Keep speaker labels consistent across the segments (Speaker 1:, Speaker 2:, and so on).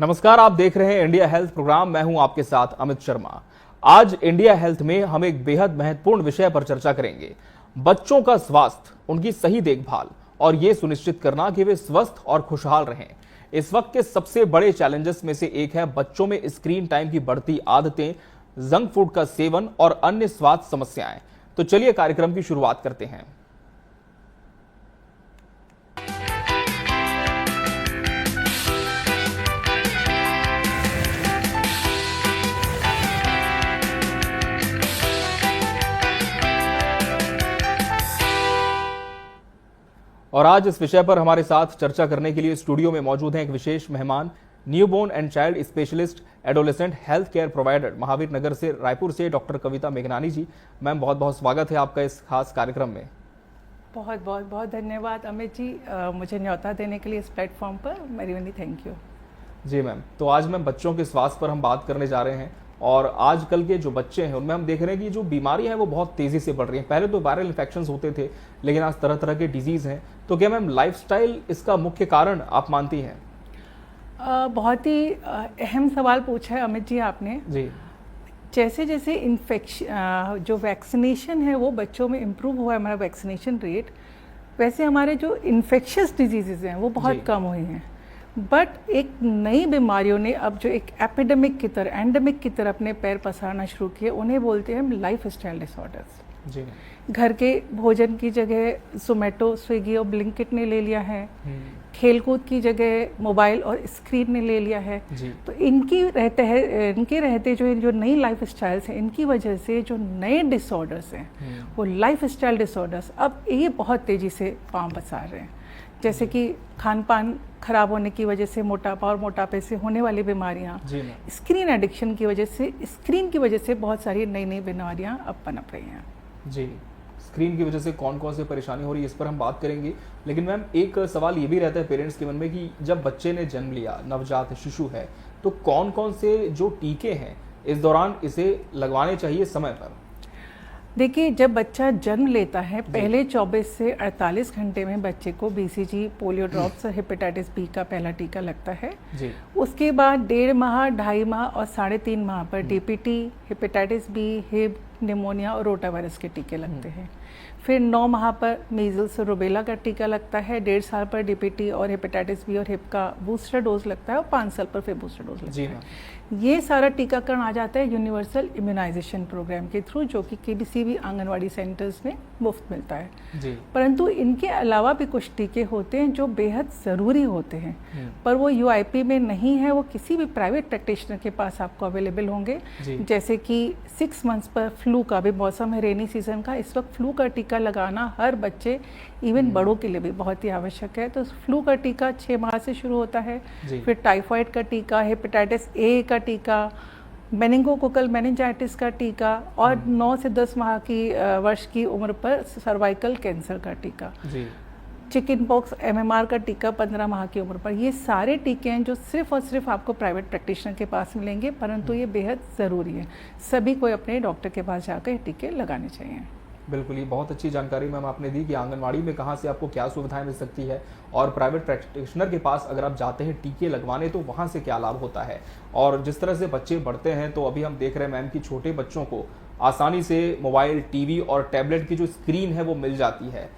Speaker 1: नमस्कार, आप देख रहे हैं इंडिया हेल्थ प्रोग्राम। मैं हूं आपके साथ अमित शर्मा। आज इंडिया हेल्थ में हम एक बेहद महत्वपूर्ण विषय पर चर्चा करेंगे। बच्चों का स्वास्थ्य, उनकी सही देखभाल और ये सुनिश्चित करना कि वे स्वस्थ और खुशहाल रहें। इस वक्त के सबसे बड़े चैलेंजेस में से एक है बच्चों में स्क्रीन टाइम की बढ़ती आदतें, जंक फूड का सेवन और अन्य स्वास्थ्य समस्याएं। तो चलिए कार्यक्रम की शुरुआत करते हैं। और आज इस विषय पर हमारे साथ चर्चा करने के लिए स्टूडियो में मौजूद हैं एक विशेष मेहमान, newborn and child specialist adolescent health care provider, Mahavir Nagar से, रायपुर से, डॉक्टर कविता मेघनानी जी। मैम, बहुत बहुत स्वागत है आपका इस खास कार्यक्रम में।
Speaker 2: बहुत बहुत बहुत धन्यवाद अमित जी, मुझे न्यौता देने के लिए इस प्लेटफॉर्म पर। वेरी वेरी थैंक यू
Speaker 1: जी मैम। तो आज मैम बच्चों के स्वास्थ्य पर हम बात करने जा रहे हैं और आजकल के जो बच्चे हैं उनमें हम देख रहे हैं कि जो बीमारियां हैं वो बहुत तेजी से बढ़ रही हैं। पहले तो वायरल इन्फेक्शंस होते थे, लेकिन आज तरह तरह के डिजीज हैं। तो क्या मैम लाइफस्टाइल इसका मुख्य कारण आप मानती हैं?
Speaker 2: बहुत ही अहम सवाल पूछा है अमित जी आपने
Speaker 1: जी।
Speaker 2: जैसे जैसे इन्फेक्शन जो वैक्सीनेशन है वो बच्चों में इम्प्रूव हुआ है, हमारा वैक्सीनेशन रेट, वैसे हमारे जो इन्फेक्शियस डिजीजेज हैं वो बहुत कम हुई हैं। बट एक नई बीमारियों ने अब जो एक एपिडेमिक की तरह, एंडेमिक की तरह अपने पैर पसारना शुरू किए, उन्हें बोलते हैं लाइफ स्टाइल डिसऑर्डर्स।
Speaker 1: जी।
Speaker 2: घर के भोजन की जगह जोमेटो, स्विगी और ब्लिंकिट ने ले लिया है। खेलकूद की जगह मोबाइल और स्क्रीन ने ले लिया है। तो इनके रहते जो नई लाइफ स्टाइल्स हैं, इनकी वजह से जो नए डिसऑर्डर्स हैं वो लाइफ स्टाइल डिसऑर्डर्स अब ये बहुत तेज़ी से पांव पसार रहे हैं। जैसे कि खान पान खराब होने की वजह से मोटापा और मोटापे से होने वाली बीमारियां, स्क्रीन एडिक्शन की वजह से, स्क्रीन की वजह से बहुत सारी नई नई बीमारियां अब पनप रही हैं।
Speaker 1: जी, स्क्रीन की वजह से कौन कौन सी परेशानी हो रही है इस पर हम बात करेंगे। लेकिन मैम एक सवाल ये भी रहता है पेरेंट्स के मन में कि जब बच्चे ने जन्म लिया, नवजात शिशु है, तो कौन कौन से जो टीके हैं इस दौरान इसे लगवाने चाहिए समय पर?
Speaker 2: देखिए, जब बच्चा जन्म लेता है पहले 24 से 48 घंटे में बच्चे को BCG, पोलियो ड्रॉप्स और हेपेटाइटिस बी का पहला टीका लगता है। जी। उसके बाद 1.5 माह, 2.5 माह और 3.5 माह पर DPT, हेपेटाइटिस बी, हिब, निमोनिया और रोटा वायरस के टीके लगते हैं। फिर 9 माह पर मीजल्स और रुबेला का टीका लगता है। 1.5 साल पर DPT और हेपेटाइटिस बी और हिब का बूस्टर डोज लगता है और 5 साल पर फिर बूस्टर डोज लगता है। ये सारा टीकाकरण आ जाता है यूनिवर्सल इम्यूनाइजेशन प्रोग्राम के थ्रू, जो कि किसी भी आंगनवाड़ी सेंटर्स में मुफ्त मिलता है। जी। परंतु इनके अलावा भी कुछ टीके होते हैं जो बेहद ज़रूरी होते हैं, पर वो UIP में नहीं है, वो किसी भी प्राइवेट प्रैक्टिशनर के पास आपको अवेलेबल होंगे। जैसे कि 6 मंथ्स पर फ्लू का भी मौसम है, रेनी सीजन का, इस वक्त फ्लू का टीका लगाना हर बच्चे, इवन बड़ों के लिए भी बहुत ही आवश्यक है। तो फ्लू का टीका 6 माह से शुरू होता है। फिर टाइफाइड का टीका, हेपेटाइटिस A का टीका, मेनिंगोकोकल मेनिंजाइटिस का टीका और 9 से 10 माह की वर्ष की उम्र पर सर्वाइकल कैंसर का टीका, चिकन पॉक्स MMR का टीका 15 माह की उम्र पर। ये सारे टीके हैं जो सिर्फ और सिर्फ आपको प्राइवेट प्रैक्टिशनर के पास मिलेंगे, परंतु ये बेहद ज़रूरी है। सभी को अपने डॉक्टर के पास जाकर ये टीके लगाने चाहिए।
Speaker 1: बिल्कुल, ये बहुत अच्छी जानकारी मैम आपने दी कि आंगनवाड़ी में कहाँ से आपको क्या सुविधाएं मिल सकती है और प्राइवेट प्रैक्टिशनर के पास अगर आप जाते हैं टीके लगवाने तो वहाँ से क्या लाभ होता है। और जिस तरह से बच्चे बढ़ते हैं तो अभी हम देख रहे हैं मैम कि छोटे बच्चों को आसानी से मोबाइल, टीवी और टैबलेट की जो स्क्रीन है वो मिल जाती है।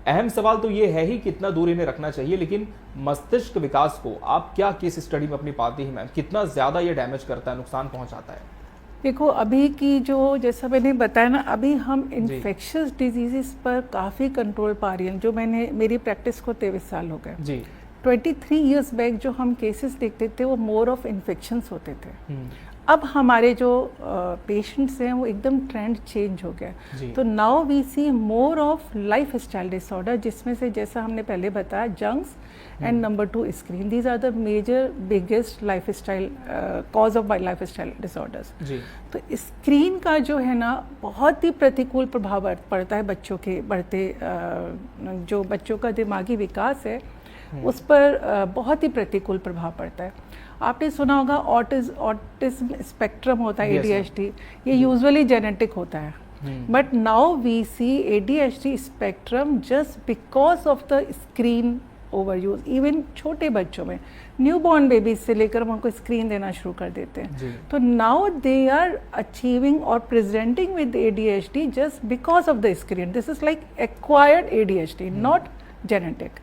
Speaker 1: अहम सवाल तो ये है ही कितना दूर इन्हें रखना चाहिए, लेकिन मस्तिष्क विकास को आप क्या केस स्टडी में अपनी पाती है मैम, कितना ज़्यादा ये डैमेज करता है, नुकसान पहुँचाता है?
Speaker 2: देखो, अभी की जो, जैसा मैंने बताया ना, अभी हम इन्फेक्शियस डिजीज़ पर काफ़ी कंट्रोल पा रही हैं। जो मेरी प्रैक्टिस को 23 साल हो गए जी। 23 इयर्स बैक जो हम केसेस देखते थे वो मोर ऑफ इन्फेक्शंस होते थे। अब हमारे जो पेशेंट्स हैं वो एकदम ट्रेंड चेंज हो गया। तो now we see more of life style disorder, जिसमें से जैसा हमने पहले बताया junks and number 2 screen, these are the major biggest life style cause of life style disorders. तो स्क्रीन का जो है ना बहुत ही प्रतिकूल प्रभाव पड़ता है बच्चों के बढ़ते जो बच्चों का दिमागी विकास है उस पर बहुत ही प्रतिकूल प्रभाव पड़ता है। आपने सुना होगा ऑटिज्म स्पेक्ट्रम होता है, ADHD, ये यूजुअली जेनेटिक होता है, But now we see ADHD spectrum just because of the screen over use, even छोटे बच्चों में, न्यूबॉर्न बेबीज से लेकर हम उनको स्क्रीन देना शुरू कर देते हैं। तो नाउ दे आर अचीविंग और presenting with ADHD just because of the screen. This is like acquired ADHD, not genetic.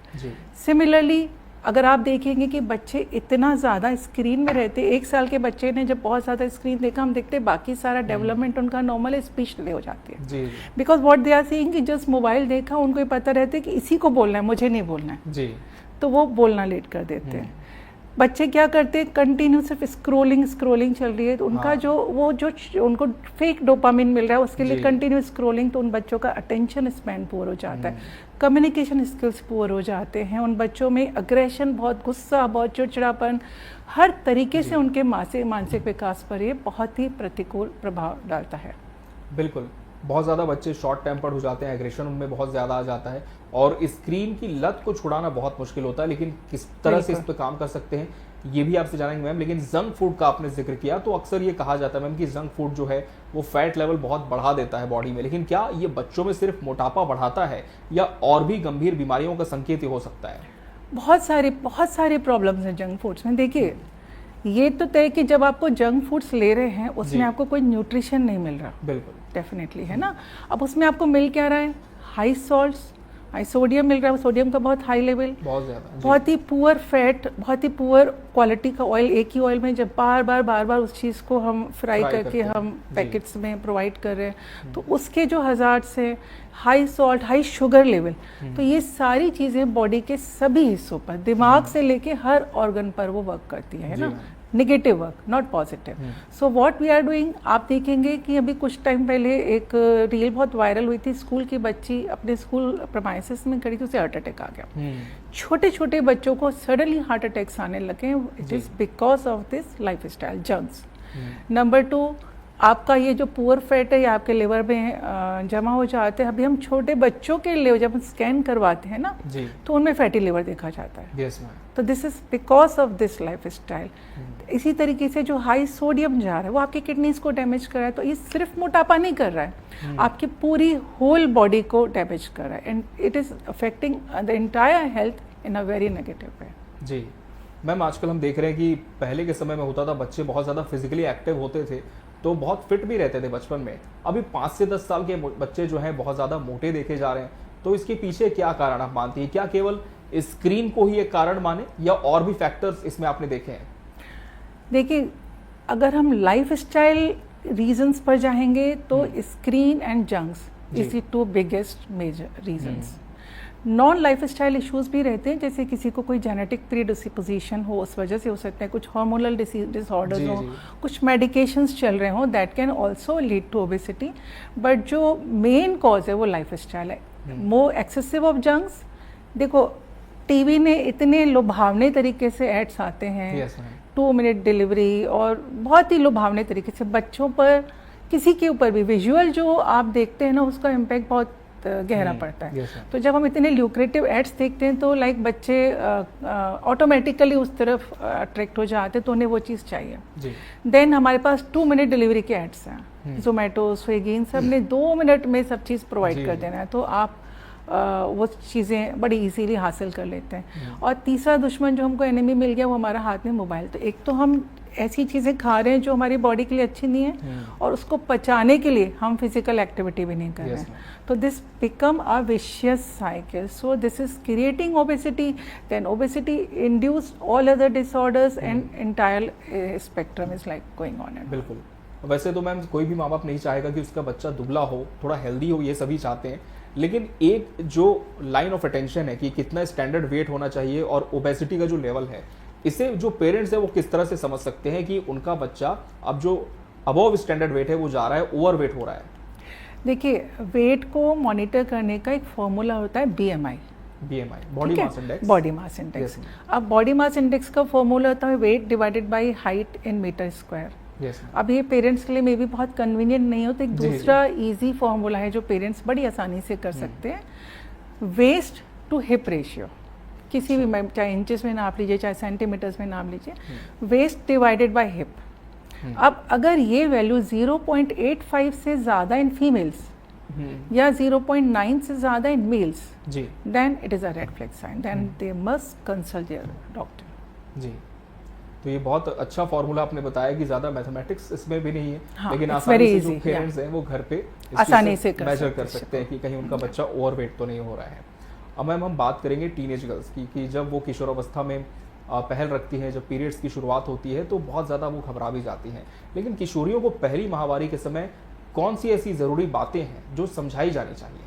Speaker 2: Similarly अगर आप देखेंगे कि बच्चे इतना ज़्यादा स्क्रीन में रहते, 1 साल के बच्चे ने जब बहुत ज़्यादा स्क्रीन देखा, हम देखते हैं बाकी सारा डेवलपमेंट उनका नॉर्मल स्पीच डिले हो जाती है, because what they are seeing कि जस्ट मोबाइल देखा, उनको ये पता रहता है कि इसी को बोलना है, मुझे नहीं बोलना है जी। तो वो बोलना लेट कर देते हैं। बच्चे क्या करते हैं, कंटिन्यू सिर्फ स्क्रोलिंग चल रही है, तो उनका जो उनको फेक डोपामिन मिल रहा है, उसके लिए कंटिन्यू स्क्रोलिंग, तो उन बच्चों का अटेंशन स्पैन पुअर हो जाता है, कम्युनिकेशन स्किल्स पुअर हो जाते हैं, उन बच्चों में अग्रेशन, बहुत गुस्सा, बहुत चिड़चिड़ापन, हर तरीके से उनके मानसिक विकास पर ये बहुत ही प्रतिकूल प्रभाव डालता है।
Speaker 1: बिल्कुल, बहुत ज़्यादा बच्चे शॉर्ट टेम्पर्ड हो जाते हैं, एग्रेशन उनमें बहुत ज़्यादा आ जाता है, और स्क्रीन की लत को छुड़ाना बहुत मुश्किल होता है। लेकिन किस तरह से इस पर काम कर सकते हैं ये भी आपसे जानेंगे मैम। लेकिन जंक फूड का आपने जिक्र किया, तो अक्सर ये कहा जाता है मैम कि जंक फूड जो है वो फैट लेवल बहुत बढ़ा देता है बॉडी में, लेकिन क्या ये बच्चों में सिर्फ मोटापा बढ़ाता है या और भी गंभीर बीमारियों का संकेत ही हो सकता है?
Speaker 2: बहुत सारे प्रॉब्लम्स हैं जंक फूड्स में। देखिए, ये तो तय कि जब आपको जंक फूड्स ले रहे हैं उसमें आपको कोई न्यूट्रिशन नहीं मिल रहा, बिल्कुल डेफिनेटली, है ना। अब उसमें आपको मिल क्या रहा है, हाई सॉल्ट्स, हाई सोडियम मिल रहा है, सोडियम का बहुत हाई लेवल, बहुत ज़्यादा, बहुत ही पुअर फैट, बहुत ही पुअर क्वालिटी का ऑयल, एक ही ऑयल में जब बार बार उस चीज़ को हम फ्राई करके हम पैकेट्स में प्रोवाइड कर रहे हैं, तो उसके जो हज़ार्ड्स हैं, high salt, high sugar level, तो ये सारी चीज़ें बॉडी के सभी हिस्सों पर, दिमाग से लेके हर ऑर्गन पर वो वर्क करती है ना, negative work, not positive. So what we are doing, आप देखेंगे कि अभी कुछ टाइम पहले एक रील बहुत वायरल हुई थी, स्कूल की बच्ची अपने स्कूल प्रेमाइसेस में खड़ी थी, उसे हार्ट अटैक आ गया। छोटे छोटे बच्चों को सडनली हार्ट अटैक्स आने लगे, it is because of this life style, junks. Number 2, आपका ये जो पुअर फैट है ये आपके लिवर में जमा हो जाते हैं। अभी हम छोटे बच्चों के लिए जब हम स्कैन करवाते हैं ना, तो उनमें फैटी लिवर देखा जाता है। तो this is because of this life style. इसी तरीके से जो हाई सोडियम जा रहा है वो आपकी किडनीज को डैमेज कर रहा है, तो ये सिर्फ मोटापा नहीं कर रहा है, आपकी पूरी होल बॉडी को डैमेज कर रहा है, and it is affecting the entire health in a very negative way.
Speaker 1: जी मैम, आजकल हम देख रहे हैं कि पहले के समय में होता था बच्चे बहुत ज़्यादा फिजिकली एक्टिव होते थे तो बहुत फिट भी रहते थे बचपन में। अभी 5 से 10 साल के बच्चे जो हैं बहुत ज़्यादा मोटे देखे जा रहे हैं, तो इसके पीछे क्या कारण आप मानती हैं? क्या केवल स्क्रीन को ही एक कारण माने या और भी फैक्टर्स इसमें आपने देखे हैं?
Speaker 2: देखिए, अगर हम लाइफ स्टाइल रीजंस पर जाएंगे तो screen and junks is the 2 biggest major reasons. Non life style issues भी रहते हैं, जैसे किसी को कोई जेनेटिक प्रीडिस्पोजिशन हो, उस वजह से हो सकता है, कुछ हार्मोनल डिसऑर्डर्स हो, कुछ मेडिकेशंस चल रहे हों, that can also lead to obesity. But जो मेन कॉज है वो लाइफ स्टाइल है। मोर एक्सेसिव ऑफ जंक्स, देखो टीवी ने इतने लुभावने तरीके से एड्स आते हैं, 2 मिनट डिलीवरी, और बहुत ही लुभावने तरीके से बच्चों पर, किसी के ऊपर भी विजुअल जो आप देखते हैं ना, उसका इम्पैक्ट बहुत गहरा पड़ता है। तो जब हम इतने ल्यूक्रेटिव एड्स देखते हैं तो लाइक बच्चे ऑटोमेटिकली उस तरफ अट्रैक्ट हो जाते हैं, तो उन्हें वो चीज़ चाहिए। देन हमारे पास 2 मिनट डिलीवरी के एड्स हैं, जोमेटो, स्विगी, इन सब ने 2 मिनट में सब चीज़ प्रोवाइड कर देना है, तो आप वो चीज़ें बड़ी इजीली हासिल कर लेते हैं। और तीसरा दुश्मन जो हमको एनिमी मिल गया वो हमारा हाथ में मोबाइल। तो एक तो हम ऐसी चीज़ें खा रहे हैं जो हमारी बॉडी के लिए अच्छी नहीं है, और उसको पचाने के लिए हम फिजिकल एक्टिविटी भी नहीं कर रहे हैं, तो this become a vicious cycle. So this is creating obesity, then obesity induce all other disorders, and entire spectrum is like going on.
Speaker 1: बिल्कुल, वैसे तो मैम कोई भी माँ बाप नहीं चाहेगा कि उसका बच्चा दुबला हो, थोड़ा हेल्दी हो, ये सभी चाहते हैं, लेकिन एक जो लाइन ऑफ अटेंशन है कि कितना स्टैंडर्ड वेट होना चाहिए और ओबेसिटी का जो लेवल है, इसे जो पेरेंट्स है वो किस तरह से समझ सकते हैं कि उनका बच्चा अब जो अबव स्टैंडर्ड वेट है वो जा रहा है, ओवर वेट हो रहा है?
Speaker 2: देखिए, वेट को मॉनिटर करने का एक फॉर्मूला होता है BMI,
Speaker 1: body mass index.
Speaker 2: Body mass index. अब बॉडी मास इंडेक्स का फॉर्मूला होता है weight divided by height in metre square. अब ये पेरेंट्स के लिए मे भी बहुत कन्वीनियंट नहीं हो, तो एक दूसरा इजी फॉर्मूला है जो पेरेंट्स बड़ी आसानी से कर सकते हैं। वेस्ट टू हिप रेशियो, किसी भी, चाहे इंचेस में नाप लीजिए चाहे सेंटीमीटर्स में नाप लीजिए, वेस्ट डिवाइडेड बाय हिप। अब अगर ये वैल्यू 0.85 से ज़्यादा इन फीमेल्स, या 0.9 से ज़्यादा इन मेल्स,
Speaker 1: जी,
Speaker 2: then it is a red flag sign, then they must consult their doctor.
Speaker 1: जी, तो ये बहुत अच्छा फॉर्मूला आपने बताया कि ज़्यादा मैथमेटिक्स इसमें भी नहीं है,
Speaker 2: हाँ,
Speaker 1: लेकिन आसानी से जो
Speaker 2: easy,
Speaker 1: पेरेंट्स हैं वो घर पे
Speaker 2: आसानी से
Speaker 1: मेजर कर सकते हैं कि कहीं उनका बच्चा ओवरवेट तो नहीं हो रहा है। अब मैम हम बात करेंगे टीनेज गर्ल्स की कि जब वो किशोरावस्था में पहल रखती हैं, जब पीरियड्स की शुरुआत होती है तो बहुत ज़्यादा वो घबरा भी जाती हैं, लेकिन किशोरियों को पहली माहवारी के समय कौन सी ऐसी ज़रूरी बातें हैं जो समझाई जानी चाहिए?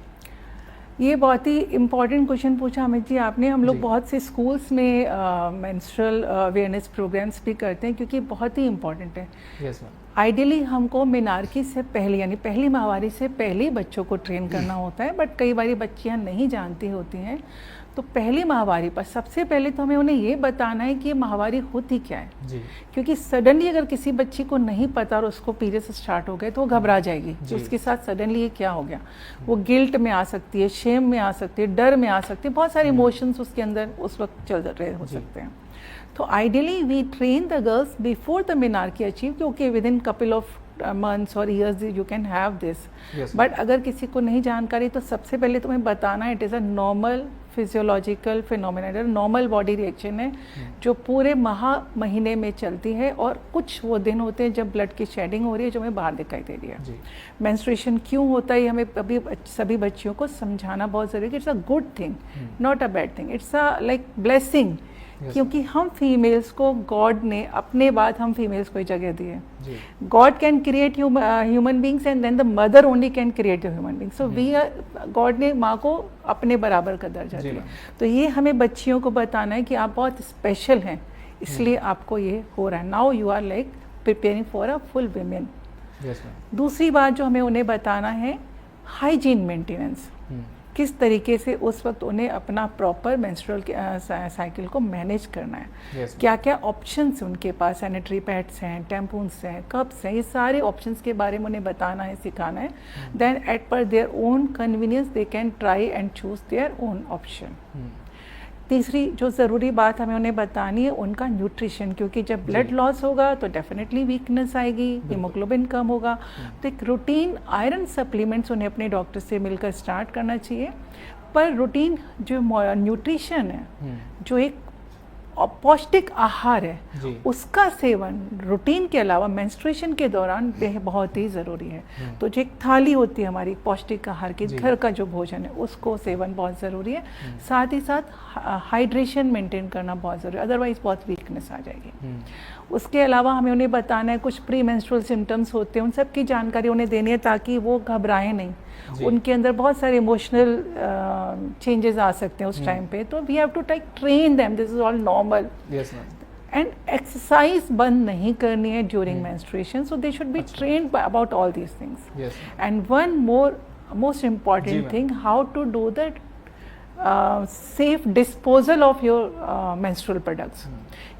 Speaker 2: ये बहुत ही इम्पॉर्टेंट क्वेश्चन पूछा अमित जी आपने। हम लोग बहुत से स्कूल्स में मेंस्ट्रुअल अवेयरनेस प्रोग्राम्स भी करते हैं क्योंकि बहुत ही इम्पॉर्टेंट है।
Speaker 1: Yes ma'am.
Speaker 2: आइडियली हमको मेनार्की से पहले यानी पहली माहवारी से पहले बच्चों को ट्रेन करना होता है, बट कई बार बच्चियां नहीं जानती होती हैं। तो पहली माहवारी पर सबसे पहले तो हमें उन्हें ये बताना है कि ये माहवारी होती क्या है
Speaker 1: जी।
Speaker 2: क्योंकि सडनली अगर किसी बच्ची को नहीं पता और उसको पीरियड्स स्टार्ट हो गए तो वो घबरा जाएगी कि उसके साथ सडनली ये क्या हो गया। वो गिल्ट में आ सकती है, शेम में आ सकती है, डर में आ सकती है, बहुत सारे इमोशंस उसके अंदर उस वक्त चल रहे हो सकते हैं। तो ideally we train the girls before the menarche achieve क्योंकि within couple of months और years you can have this. But अगर किसी को नहीं जानकारी तो सबसे पहले तुम्हें बताना है it is a normal physiological phenomena, normal body reaction है जो पूरे महीने में चलती है और कुछ वो दिन होते हैं जब ब्लड की शेडिंग हो रही है जो हमें बाहर दिखाई दे रही है। मेंस्ट्रुएशन क्यों होता है हमें अभी सभी बच्चियों को समझाना बहुत ज़रूरी है। It's a good thing, not a bad thing, it's a like blessing क्योंकि हम फीमेल्स को गॉड ने अपने बाद हम फीमेल्स को जगह दी है। God can create human beings and then the mother only can create the human beings. So we are, God ने माँ को अपने बराबर का दर्जा दिया। तो ये हमें बच्चियों को बताना है कि आप बहुत स्पेशल हैं, इसलिए आपको ये हो रहा है। Now you are like preparing for a full women. दूसरी बात जो हमें उन्हें बताना है हाइजीन मेंटेनेंस, किस तरीके से उस वक्त उन्हें अपना प्रॉपर मेंस्ट्रुअल साइकिल को मैनेज करना है। क्या क्या ऑप्शंस हैं उनके पास, सैनिटरी पैड्स हैं, टैम्पून्स हैं, कप्स हैं, ये सारे ऑप्शंस के बारे में उन्हें बताना है, सिखाना है। देन एट पर their own convenience they can try and choose their on option. तीसरी जो ज़रूरी बात हमें उन्हें बतानी है उनका न्यूट्रिशन, क्योंकि जब ब्लड लॉस होगा तो डेफिनेटली वीकनेस आएगी, हीमोग्लोबिन कम होगा। तो एक रूटीन आयरन सप्लीमेंट्स उन्हें अपने डॉक्टर से मिलकर स्टार्ट करना चाहिए। पर रूटीन जो न्यूट्रिशन है, जो एक पौष्टिक आहार है, उसका सेवन रूटीन के अलावा मेंस्ट्रुएशन के दौरान बहुत ही ज़रूरी है। तो जो एक थाली होती है हमारी पौष्टिक आहार की, घर का जो भोजन है उसको सेवन बहुत ज़रूरी है। साथ ही साथ हाइड्रेशन मेंटेन करना बहुत ज़रूरी है, अदरवाइज बहुत वीकनेस आ जाएगी। उसके अलावा हमें उन्हें बताना है कुछ प्री मेंस्ट्रुअल सिम्टम्स होते हैं, उन सब की जानकारी उन्हें देनी है ताकि वो घबराएं नहीं। उनके अंदर बहुत सारे इमोशनल चेंजेस आ सकते हैं उस टाइम पे, तो we have to train them, this is all normal. And exercise बंद नहीं करनी है during menstruation, so they should be trained about all these things. And one most important thing, how to do that safe disposal of your menstrual products.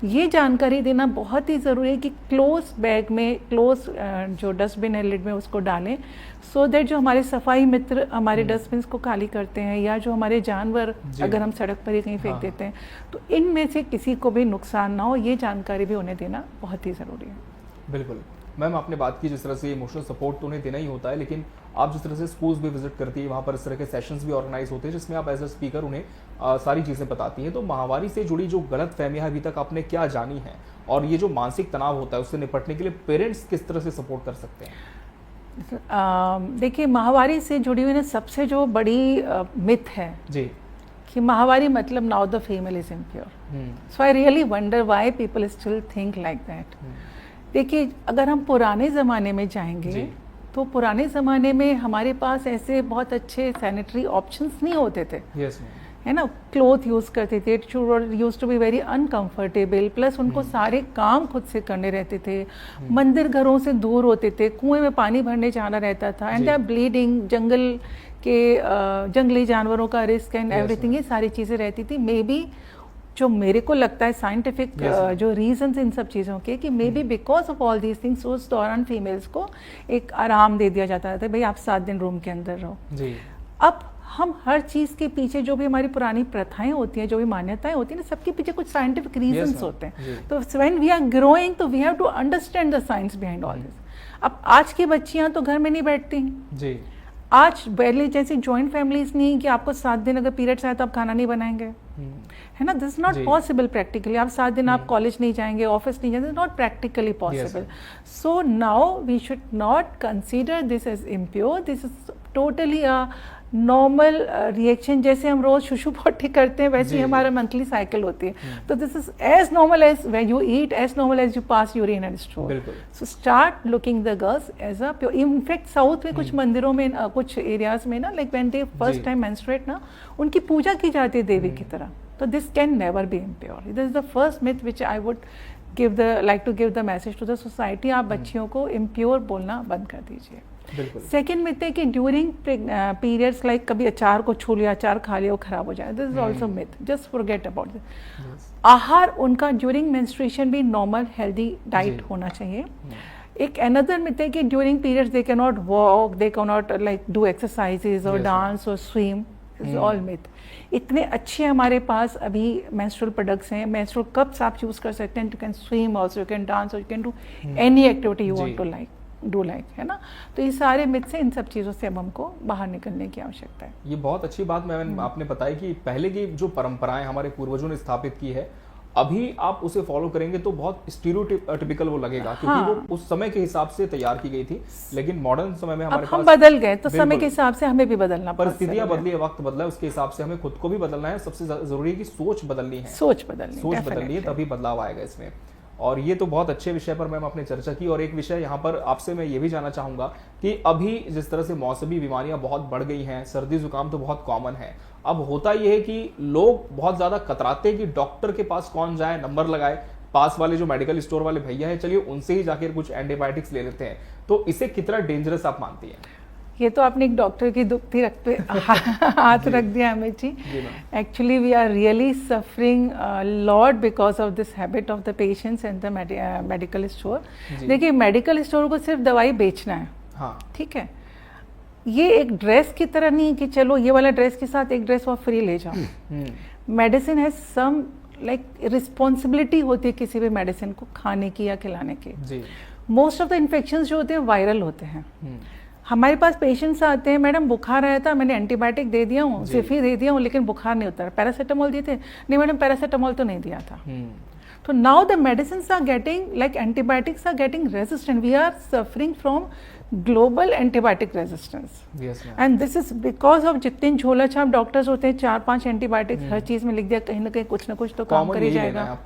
Speaker 2: ये जानकारी देना बहुत ही ज़रूरी है कि क्लोज बैग में, क्लोज जो डस्टबिन है लिड में उसको डालें, सो दैट जो हमारे सफाई मित्र हमारे डस्टबिन को खाली करते हैं या जो हमारे जानवर अगर हम सड़क पर ही कहीं फेंक देते हैं तो इनमें से किसी को भी नुकसान ना हो, ये जानकारी भी उन्हें देना बहुत ही ज़रूरी है।
Speaker 1: बिल्कुल मैम, आपने बात की जिस तरह से इमोशनल सपोर्ट तो उन्हें देना ही होता है, लेकिन आप जिस तरह से स्कूल्स भी विजिट करती है, वहाँ पर इस तरह के सेशंस भी ऑर्गेनाइज होते हैं जिसमें आप एज अ स्पीकर उन्हें सारी चीज़ें बताती हैं। तो माहवारी से जुड़ी जो गलत फहमियाँ अभी तक आपने क्या जानी है और ये जो मानसिक तनाव होता है उससे निपटने के लिए पेरेंट्स किस तरह से सपोर्ट कर सकते हैं?
Speaker 2: देखिए, माहवारी से जुड़ी हुई ना सबसे जो बड़ी मिथ है
Speaker 1: जी
Speaker 2: कि माहवारी मतलब now the female is impure. So I really wonder why people still think like that. देखिए, अगर हम पुराने ज़माने में जाएंगे तो पुराने ज़माने में हमारे पास ऐसे बहुत अच्छे सैनिटरी ऑप्शंस नहीं होते थे। है ना, क्लोथ यूज़ करते थे, use to be very uncomfortable, plus उनको सारे काम खुद से करने रहते थे, मंदिर घरों से दूर होते थे, कुएं में पानी भरने जाना रहता था, एंड ब्लीडिंग, जंगल के जंगली जानवरों का रिस्क एंड एवरीथिंग, ये सारी चीज़ें रहती थी। मे बी जो मेरे को लगता है साइंटिफिक जो रीजंस इन सब चीज़ों के, कि may be because of all these things उस दौरान फीमेल्स को एक आराम दे दिया जाता था, भाई आप 7 दिन रूम के अंदर रहो। अब हम हर चीज़ के पीछे जो भी हमारी पुरानी प्रथाएं होती हैं, जो भी मान्यताएं होती हैं ना, सबके पीछे कुछ साइंटिफिक रीजंस होते हैं। तो व्हेन वी आर ग्रोइंग तो we have to understand the science behind all this. अब आज की बच्चियां तो घर में नहीं बैठती जी, आज पहले जैसी जॉइंट फैमिलीज नहीं कि आपको 7 दिन अगर पीरियड्स आए तो आप खाना नहीं बनाएंगे, है ना, this is not possible practically. आप 7 दिन आप कॉलेज नहीं जाएंगे, ऑफिस नहीं जाएंगे, not practically possible. So now we should not consider this as impure, this is totally a normal reaction. जैसे हम रोज शुशु पॉटी करते हैं वैसे ही हमारा मंथली साइकिल होती है। तो this is as normal as when you eat, as normal as you pass urine and stool. So start looking the girls as a pure. In fact south में कुछ मंदिरों में कुछ एरियाज में ना, like when they first time menstruate ना, उनकी पूजा की जाती है देवी की तरह। तो this can never be impure. This is the first myth which I would like to give the message to the society। आप बच्चियों को इम्प्योर बोलना बंद कर दीजिए। सेकेंड मिथ है कि ड्यूरिंग पीरियड्स लाइक कभी अचार को छू लिया, अचार खा लिया, वो खराब हो जाए। This is also myth, just forget about this. आहार उनका ड्यूरिंग मेंस्ट्रुएशन भी नॉर्मल हेल्दी डाइट होना चाहिए। एक अनदर मिथ है कि during periods they can not walk, they can not like do exercises और डांस और स्विम। Is all myth. इतने अच्छे हमारे पास अभी मेंस्ट्रुअल प्रोडक्ट्स हैं, मेंस्ट्रुअल कप्स आप यूज कर सकते हैं। You can swim also, you can dance, you can do any activity you want to do like, है ना। तो ये सारे मिथ से, इन सब चीज़ों से अब हमको बाहर निकलने की आवश्यकता है।
Speaker 1: ये बहुत अच्छी बात मैम आपने बताई कि पहले की जो परंपराएं हमारे पूर्वजों ने स्थापित की है, अभी आप उसे फॉलो करेंगे तो बहुत स्टीरियोटिपिकल वो लगेगा, क्योंकि वो उस समय के हिसाब से तैयार की गई थी। लेकिन मॉडर्न समय में हमारे
Speaker 2: हम बदल गए, तो समय के हिसाब से हमें भी बदलना पड़ता है।
Speaker 1: परिस्थितियां बदली है, वक्त बदला है, उसके हिसाब से हमें खुद को भी बदलना है। सबसे जरूरी है कि सोच बदलनी है, सोच बदलनी है, तभी बदलाव आएगा इसमें। और ये तो बहुत अच्छे विषय पर मैम आपने चर्चा की। और एक विषय यहाँ पर आपसे मैं ये भी जानना चाहूंगा कि अभी जिस तरह से मौसमी बीमारियां बहुत बढ़ गई हैं, सर्दी जुकाम तो बहुत कॉमन है, अब होता यह है कि लोग बहुत ज्यादा कतराते हैं कि डॉक्टर के पास कौन जाए, नंबर लगाए, पास वाले जो मेडिकल स्टोर वाले भैया है, चलिए उनसे ही जाकर कुछ एंटीबायोटिक्स ले लेते हैं। तो इसे कितना डेंजरस आप मानती हैं?
Speaker 2: ये तो आपने एक डॉक्टर की दुखती रखते हाथ रख दिया हमें जी। Actually we are really suffering lot because of this habit of the patients and the medical store. देखिए, मेडिकल स्टोर को सिर्फ दवाई बेचना है, हाँ ठीक है। ये एक ड्रेस की तरह नहीं कि चलो ये वाला ड्रेस के साथ एक ड्रेस और फ्री ले जाओ। Medicine has some like responsibility होती है किसी भी मेडिसिन को खाने की या खिलाने की। मोस्ट ऑफ द इन्फेक्शंस जो होते हैं वायरल होते हैं। हमारे पास पेशेंट्स आते हैं, मैडम बुखार आया था, मैंने एंटीबायोटिक दे दिया हूँ, सिफी दे दिया हूँ, लेकिन बुखार नहीं उतरा। पैरासीटामोल दिए थे, नहीं मैडम पैरासीटामोल तो नहीं दिया था। तो now the medicines are getting like antibiotics are getting resistant. We are suffering from global antibiotic resistance, and this is because of जितने झोला छाप डॉक्टर्स होते हैं, 4-5 एंटीबायोटिक्स हर चीज में लिख दिया, कहीं ना कहीं कुछ ना कुछ तो काम कर ही जाएगा।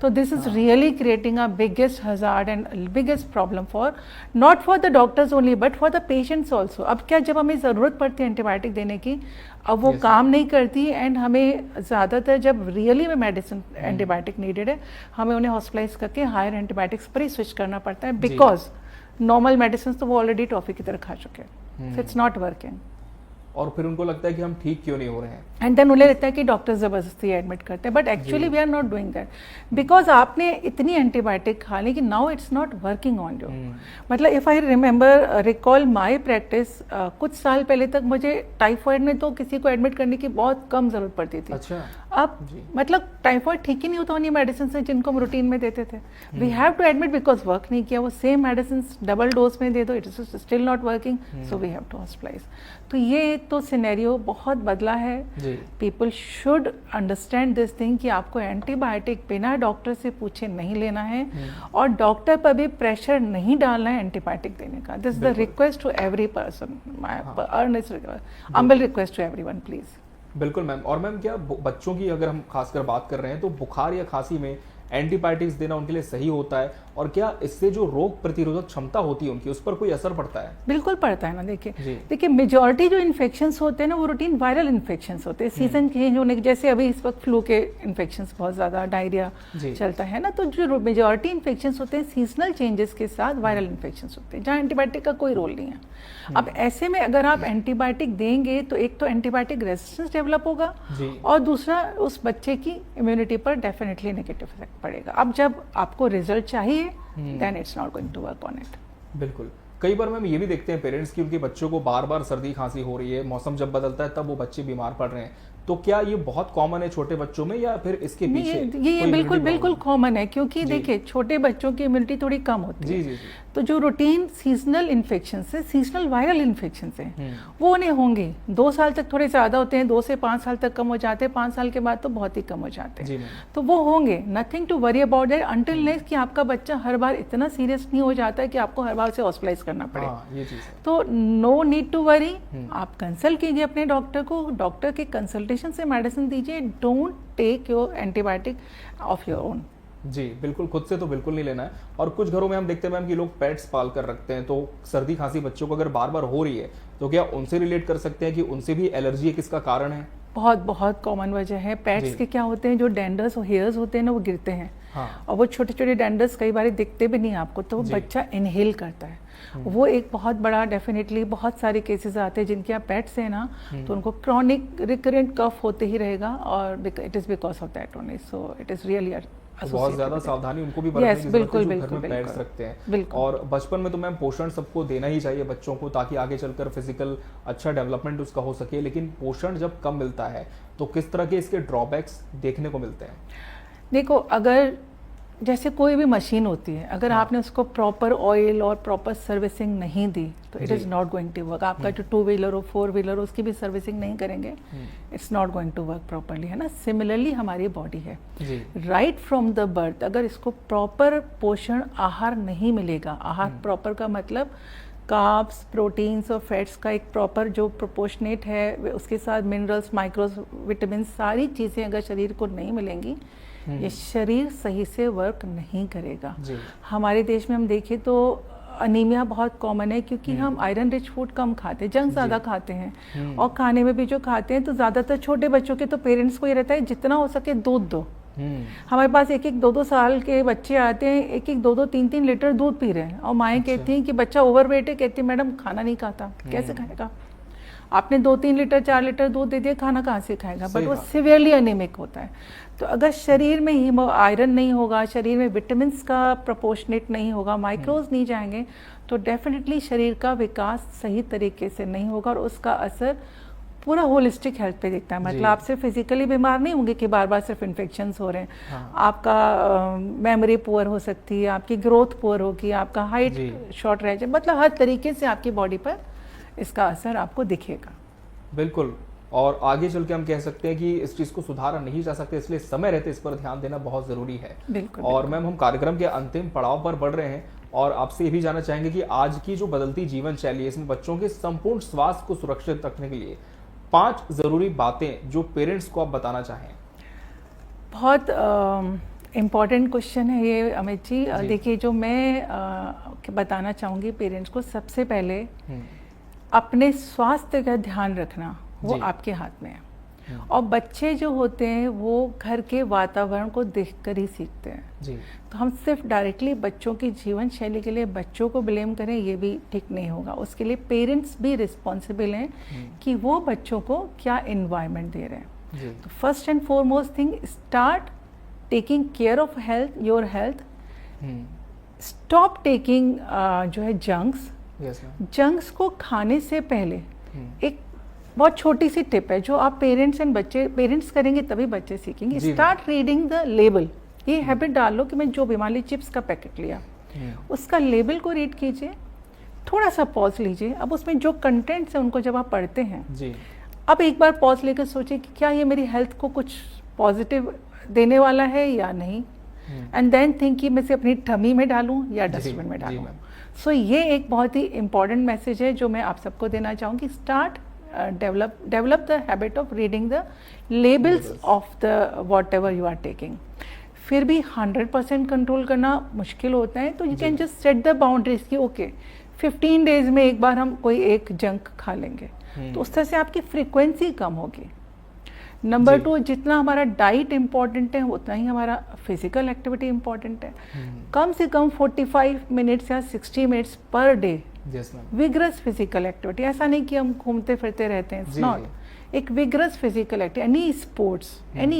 Speaker 2: तो this is really creating a biggest hazard and biggest problem for not for the doctors only but for the patients also. अब क्या, जब हमें जरूरत पड़ती है एंटीबायोटिक देने की, अब वो काम नहीं करती, एंड हमें ज़्यादातर जब रियली में मेडिसिन एंटीबायोटिक नीडेड है, हमें उन्हें हॉस्पिटलाइज करके हायर एंटीबायोटिक्स पर ही स्विच करना पड़ता है, बिकॉज नॉर्मल मेडिसिन तो वो ऑलरेडी टॉफी की तरह खा चुके हैं। So it's not working.
Speaker 1: और फिर उनको लगता है कि हम ठीक क्यों नहीं हो रहे हैं,
Speaker 2: एंड देन उन्हें लगता है कि डॉक्टर जबरदस्ती एडमिट करते हैं, but actually we are not doing that, because आपने इतनी एंटीबायोटिक खा ली कि now it's not working on you. मतलब if I recall my practice, कुछ साल पहले तक मुझे टाइफाइड में तो किसी को एडमिट करने की बहुत कम जरूरत पड़ती थी। अच्छा। अब मतलब टाइफाइड ठीक ही नहीं होता उन्हीं मेडिसिन से जिनको हम रूटीन में देते थे। We have to admit because work नहीं किया। वो सेम मेडिसिन डबल डोज में दे दो, it is still not working, so we have to hospitalise. तो ये तो सिनेरियो बहुत बदला है। People should understand this thing कि आपको एंटीबायोटिक बिना डॉक्टर से पूछे नहीं लेना है, और डॉक्टर पर भी प्रेशर नहीं डालना है एंटीबायोटिक देने का। This is the request to every person, my earnest humble request to everyone, please.
Speaker 1: बिल्कुल मैम। और मैम, क्या बच्चों की अगर हम खासकर बात कर रहे हैं तो बुखार या खांसी में एंटीबायोटिक्स देना उनके लिए सही होता है, और क्या इससे जो रोग प्रतिरोधक क्षमता होती है उनकी, उस पर कोई असर पड़ता है?
Speaker 2: बिल्कुल पड़ता है ना। देखिए मेजॉरिटी जो इन्फेक्शंस होते हैं ना, वो रूटीन वायरल इन्फेक्शंस होते हैं। सीजन चेंज होने के, जैसे अभी इस वक्त फ्लू के इन्फेक्शंस बहुत ज्यादा, डायरिया चलता है ना, तो जो मेजॉरिटी इन्फेक्शंस होते हैं सीजनल चेंजेस के साथ वायरल इन्फेक्शंस होते हैं, जहाँ एंटीबायोटिक का कोई रोल नहीं है। अब ऐसे में अगर आप एंटीबायोटिक देंगे तो एक तो एंटीबायोटिक रेजिस्टेंस डेवलप होगा, और दूसरा उस बच्चे की इम्यूनिटी पर डेफिनेटली नेगेटिव इफेक्ट पड़ेगा। अब जब आपको रिजल्ट चाहिए, then it's not going to work on it.
Speaker 1: बिल्कुल। कई बार मैम ये भी देखते हैं पेरेंट्स की उनके बच्चों को बार बार सर्दी खांसी हो रही है, मौसम जब बदलता है तब वो बच्चे बीमार पड़ रहे हैं, तो क्या ये बहुत कॉमन है छोटे बच्चों में या फिर इसके पीछे
Speaker 2: ये बिल्कुल बिल्कुल कॉमन है, क्योंकि देखिए छोटे बच्चों की इम्यूनिटी थोड़ी कम होती है।
Speaker 1: जी।
Speaker 2: तो जो रूटीन सीजनल इन्फेक्शन से, सीजनल वायरल इन्फेक्शन से वो उन्हें होंगे। 2 साल तक थोड़े ज़्यादा होते हैं, 2 से 5 साल तक कम हो जाते हैं, 5 साल के बाद तो बहुत ही कम हो जाते हैं। तो वो होंगे, nothing to worry about that until next कि आपका बच्चा हर बार इतना सीरियस नहीं हो जाता है कि आपको हर बार से हॉस्पिटलाइज करना पड़े।
Speaker 1: ये चीज़ है।
Speaker 2: तो नो नीड टू वरी, आप कंसल्ट कीजिए अपने डॉक्टर को, डॉक्टर के कंसल्टेशन से मेडिसिन दीजिए। Don't take your antibiotic of your own.
Speaker 1: जी बिल्कुल, खुद से तो बिल्कुल नहीं लेना है। और कुछ घरों में हम देखते हैं मैम कि लोग पेट्स पाल कर रखते हैं, तो सर्दी खांसी बच्चों को अगर बार बार हो रही है तो क्या उनसे रिलेट कर सकते हैं कि उनसे भी एलर्जी एक इसका कारण है?
Speaker 2: बहुत बहुत कॉमन वजह है। पेट्स के क्या होते हैं, जो डेंडर्स और हेयर्स होते हैं ना, वो गिरते हैं। और वो छोटे छोटे डेंडर्स कई बार दिखते भी नहीं आपको, तो वो बच्चा इनहेल करता है। वो एक बहुत बड़ा, डेफिनेटली बहुत सारे केसेस आते हैं जिनके आप पेट्स हैं ना, तो उनको क्रॉनिक रिकरेंट कफ होते ही रहेगा, और it is because of that only. So it is really
Speaker 1: बहुत ज्यादा सावधानी उनको भी बरतनी की जरूरत है जो घर में पेट्स रखते हैं। और बचपन में तो मैम पोषण सबको देना ही चाहिए बच्चों को, ताकि आगे चलकर फिजिकल अच्छा डेवलपमेंट उसका हो सके। लेकिन पोषण जब कम मिलता है तो किस तरह के इसके ड्रॉबैक्स देखने को मिलते हैं?
Speaker 2: देखो, अगर जैसे कोई भी मशीन होती है, अगर आपने उसको प्रॉपर ऑयल और प्रॉपर सर्विसिंग नहीं दी तो it is not going to work. आपका जो 2 व्हीलर हो, 4 व्हीलर हो, उसकी भी सर्विसिंग नहीं करेंगे, it's not going to work properly, है ना। सिमिलरली हमारी बॉडी है, राइट फ्रॉम द बर्थ अगर इसको प्रॉपर पोषण आहार नहीं मिलेगा, आहार प्रॉपर का मतलब कार्ब्स, प्रोटीन्स और फैट्स का एक प्रॉपर जो प्रोपोर्शनेट है, उसके साथ मिनरल्स, माइक्रोस, विटामिन, सारी चीज़ें अगर शरीर को नहीं मिलेंगी, ये शरीर सही से वर्क नहीं करेगा। हमारे देश में हम देखें तो अनीमिया बहुत कॉमन है, क्योंकि हम आयरन रिच फूड कम खाते हैं, जंक ज़्यादा खाते हैं, और खाने में भी जो खाते हैं तो ज़्यादातर छोटे बच्चों के तो पेरेंट्स को ये रहता है जितना हो सके दूध दो। हमारे पास 1-1, 2-2 साल के बच्चे आते हैं, 1-1, 2-2, 3-3 लीटर दूध पी रहे हैं, और माएँ कहती हैं कि बच्चा ओवरवेट है, कहती है मैडम खाना नहीं खाता। कैसे खाएगा? आपने 2-3 लीटर 4 लीटर दूध दे दिया, खाना कहाँ से खाएगा? बट वो सिवियरली एनीमिक होता है। तो अगर शरीर में आयरन नहीं होगा, शरीर में विटामिन्स का प्रोपोर्शनेट नहीं होगा, माइक्रोज नहीं जाएंगे, तो डेफिनेटली शरीर का विकास सही तरीके से नहीं होगा, और उसका असर पूरा होलिस्टिक हेल्थ पे दिखता है। मतलब आप सिर्फ फिजिकली बीमार नहीं होंगे कि बार बार सिर्फ इन्फेक्शंस हो रहे हैं, आपका मेमोरी पुअर हो सकती है, आपकी ग्रोथ पुअर होगी, आपका हाइट शॉर्ट रह जाए, मतलब हर तरीके से आपकी बॉडी पर इसका असर आपको दिखेगा।
Speaker 1: बिल्कुल, और आगे चल के हम कह सकते हैं कि इस चीज़ को सुधारा नहीं जा सकता, इसलिए समय रहते इस पर ध्यान देना बहुत ज़रूरी है। और मैम, हम कार्यक्रम के अंतिम पड़ाव पर बढ़ रहे हैं और आपसे ये भी जानना चाहेंगे कि आज की जो बदलती जीवन शैली है, इसमें बच्चों के संपूर्ण स्वास्थ्य को सुरक्षित रखने के लिए 5 ज़रूरी बातें जो पेरेंट्स को आप बताना चाहें।
Speaker 2: बहुत इम्पॉर्टेंट क्वेश्चन है ये अमित जी। देखिए, जो मैं बताना चाहूँगी पेरेंट्स को, सबसे पहले अपने स्वास्थ्य का ध्यान रखना वो आपके हाथ में है। और बच्चे जो होते हैं वो घर के वातावरण को देखकर ही सीखते हैं। तो हम सिर्फ डायरेक्टली बच्चों की जीवन शैली के लिए बच्चों को ब्लेम करें, ये भी ठीक नहीं होगा। उसके लिए पेरेंट्स भी रिस्पॉन्सिबल हैं कि वो बच्चों को क्या इन्वायरमेंट दे रहे हैं। तो first and foremost thing, start taking care of health, your health. Stop taking जो है जंक्स। जंक्स को खाने से पहले एक बहुत छोटी सी टिप है जो आप पेरेंट्स करेंगे तभी बच्चे सीखेंगे। Start reading the label. ये हैबिट डाल लो कि मैं जो भी, मान ली चिप्स का पैकेट लिया, उसका लेबल को रीड कीजिए, थोड़ा सा पॉज लीजिए। अब उसमें जो कंटेंट्स है उनको जब आप पढ़ते हैं, अब एक बार पॉज लेकर सोचिए कि क्या ये मेरी हेल्थ को कुछ पॉजिटिव देने वाला है या नहीं, एंड देन थिंक कि मैं इसे अपनी टमी में डालूं या डस्टबिन में डालूं। सो ये एक बहुत ही इंपॉर्टेंट मैसेज है जो मैं आप सबको देना चाहूँगी। Start develop the habit of reading the labels of the whatever you are taking। फिर भी 100% कंट्रोल करना मुश्किल होता है, तो you can just set the boundaries कि ओके 15 डेज में एक बार हम कोई एक जंक खा लेंगे, तो उस तरह से आपकी फ्रीक्वेंसी कम होगी। नंबर 2, जितना हमारा डाइट इम्पॉर्टेंट है उतना ही हमारा फिजिकल एक्टिविटी इम्पॉर्टेंट है। कम से कम 45 मिनट्स या 60 minutes per day vigorous physical activity. ऐसा नहीं कि हम घूमते फिरते रहते हैं, इट्स नॉट। एक vigorous physical activity, any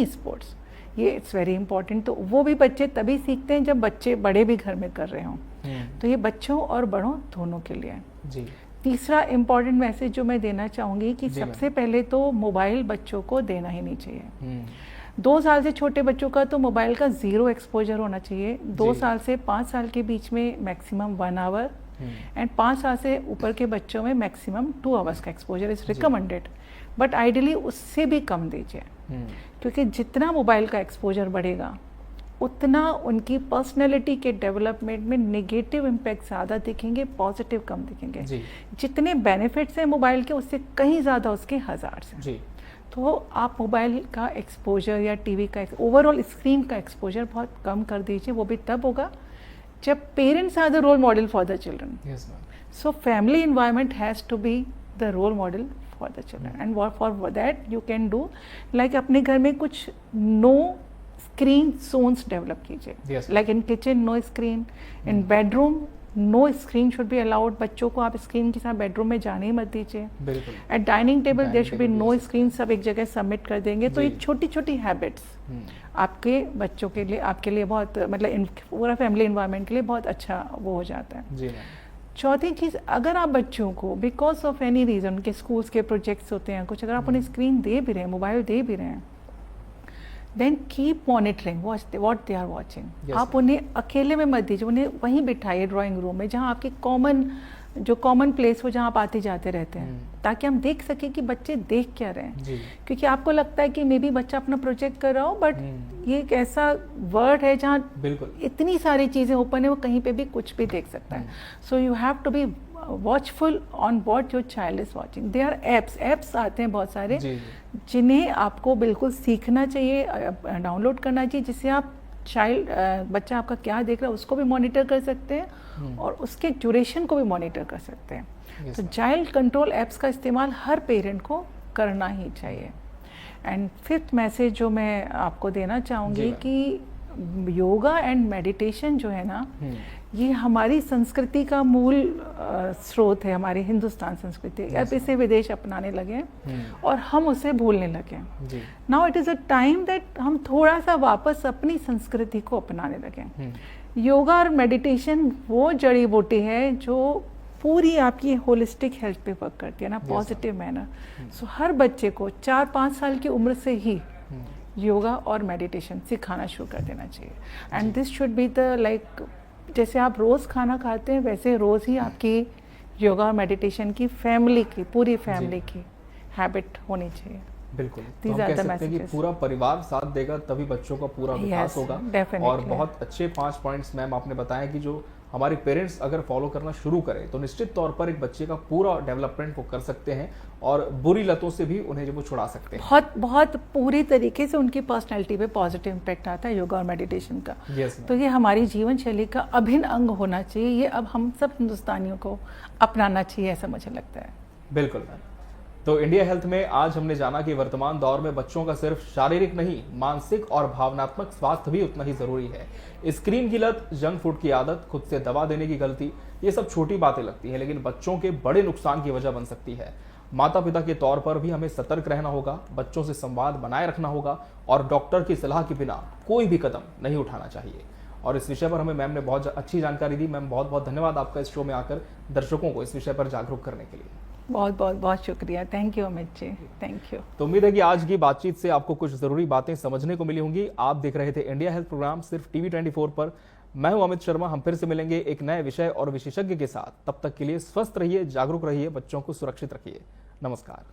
Speaker 2: sports, ये इट्स वेरी इंपॉर्टेंट। तो वो भी बच्चे तभी सीखते हैं जब बच्चे बड़े भी घर में कर रहे हों। तो ये बच्चों और बड़ों दोनों के लिए। तीसरा इम्पॉर्टेंट मैसेज जो मैं देना चाहूँगी कि सबसे पहले तो मोबाइल बच्चों को देना ही नहीं चाहिए। 2 साल से छोटे बच्चों का तो मोबाइल का 0 एक्सपोजर होना चाहिए। 2 साल से 5 साल के बीच में मैक्सिमम 1 आवर एंड 5 साल से ऊपर के बच्चों में मैक्सिमम 2 आवर्स का exposure is recommended, but ideally उससे भी कम दीजिए, क्योंकि जितना मोबाइल का एक्सपोजर बढ़ेगा उतना उनकी पर्सनैलिटी के डेवलपमेंट में नेगेटिव इम्पैक्ट ज़्यादा दिखेंगे, पॉजिटिव कम दिखेंगे। जितने बेनिफिट्स हैं मोबाइल के उससे कहीं ज़्यादा उसके हजार से। तो आप मोबाइल का एक्सपोजर या टीवी का ओवरऑल स्क्रीन का एक्सपोजर बहुत कम कर दीजिए। वो भी तब होगा जब parents are the role model for the children. So family environment has to be the role model for the children and for that you can do like अपने घर में कुछ नो स्क्रीन जोन्स डेवलप कीजिए, like in kitchen no screen, in bedroom no screen should be allowed. बच्चों को आप screen के साथ बेडरूम में जाने ही मत दीजिए। At dining table there should be no screen, सब एक जगह सबमिट कर देंगे। तो ये छोटी छोटी हैबिट्स आपके बच्चों के लिए, आपके लिए बहुत, मतलब पूरा फैमिली एनवायरनमेंट के लिए बहुत अच्छा वो हो जाता है। चौथी चीज़, अगर आप बच्चों को बिकॉज ऑफ एनी रीज़न, उनके स्कूल्स के प्रोजेक्ट्स होते हैं कुछ, अगर आप उन्हें स्क्रीन दे भी रहे हैं, मोबाइल दे भी रहे हैं, then keep monitoring what they are watching. आप उन्हें अकेले में मत दीजिए, उन्हें वहीं बिठाइए ड्राइंग रूम में, जहाँ आपकी कॉमन प्लेस हो, जहाँ आप आते जाते रहते हैं, ताकि हम देख सकें कि बच्चे देख क्या रहे हैं। क्योंकि आपको लगता है कि मे बी बच्चा अपना प्रोजेक्ट कर रहा हो, बट ये एक ऐसा वर्ड है जहाँ इतनी सारी चीज़ें ओपन है, वो कहीं पे भी कुछ भी देख सकता है। So you have to be watchful on what your child is watching. They are apps आते हैं बहुत सारे जिन्हें आपको बिल्कुल सीखना चाहिए, डाउनलोड करना चाहिए, जिससे आप बच्चा आपका क्या देख रहा है उसको भी मॉनिटर कर सकते हैं और उसके ड्यूरेशन को भी मॉनिटर कर सकते हैं। तो चाइल्ड कंट्रोल एप्स का इस्तेमाल हर पेरेंट को करना ही चाहिए। एंड 5th मैसेज जो मैं आपको देना चाहूँगी कि योगा एंड मेडिटेशन जो है ना, ये हमारी संस्कृति का मूल स्रोत है, हमारी हिंदुस्तान संस्कृति। अब इसे विदेश अपनाने लगे और हम उसे भूलने लगे। Now it is a time that हम थोड़ा सा वापस अपनी संस्कृति को अपनाने लगे। योगा और मेडिटेशन वो जड़ी बूटी है जो पूरी आपकी होलिस्टिक हेल्थ पे वर्क करती है ना, पॉजिटिव मैनर। सो हर बच्चे को 4-5 साल की उम्र से ही योगा और मेडिटेशन सिखाना शुरू कर देना चाहिए। And this should be the like, जैसे आप रोज़ खाना खाते हैं वैसे रोज़ ही आपकी योगा और मेडिटेशन की पूरी फैमिली की हैबिट होनी चाहिए।
Speaker 1: बिल्कुल, तो हम कह सकते हैं कि पूरा परिवार साथ देगा तभी बच्चों का पूरा विकास होगा। और बहुत अच्छे 5 पॉइंट्स मैम आपने बताया कि जो हमारे पेरेंट्स अगर फॉलो करना शुरू करें तो निश्चित तौर पर एक बच्चे का पूरा डेवलपमेंट वो कर सकते हैं और बुरी लतों से भी उन्हें वो छुड़ा सकते हैं।
Speaker 2: बहुत पूरी तरीके से उनकी पर्सनैलिटी पे पॉजिटिव इम्पैक्ट आता है योगा और मेडिटेशन का। तो ये हमारी जीवन शैली का अभिन्न अंग होना चाहिए। ये अब हम सब हिंदुस्तानियों को अपनाना चाहिए, ऐसा मुझे लगता है।
Speaker 1: बिल्कुल मैम। तो इंडिया हेल्थ में आज हमने जाना कि वर्तमान दौर में बच्चों का सिर्फ शारीरिक नहीं, मानसिक और भावनात्मक स्वास्थ्य भी उतना ही जरूरी है। स्क्रीन की लत, जंक फूड की आदत, खुद से दवा देने की गलती, ये सब छोटी बातें लगती हैं, लेकिन बच्चों के बड़े नुकसान की वजह बन सकती है। माता पिता के तौर पर भी हमें सतर्क रहना होगा, बच्चों से संवाद बनाए रखना होगा और डॉक्टर की सलाह के बिना कोई भी कदम नहीं उठाना चाहिए। और इस विषय पर हमें मैम ने बहुत अच्छी जानकारी दी। मैम बहुत बहुत धन्यवाद आपका इस शो में आकर दर्शकों को इस विषय पर जागरूक करने के लिए।
Speaker 2: बहुत शुक्रिया। Thank you Amit ji, thank you.
Speaker 1: तो उम्मीद है कि आज की बातचीत से आपको कुछ जरूरी बातें समझने को मिली होंगी। आप देख रहे थे इंडिया हेल्थ प्रोग्राम सिर्फ टीवी 24 पर। मैं हूं अमित शर्मा। हम फिर से मिलेंगे एक नए विषय और विशेषज्ञ के साथ। तब तक के लिए स्वस्थ रहिए, जागरूक रहिए, बच्चों को सुरक्षित रखिए। नमस्कार।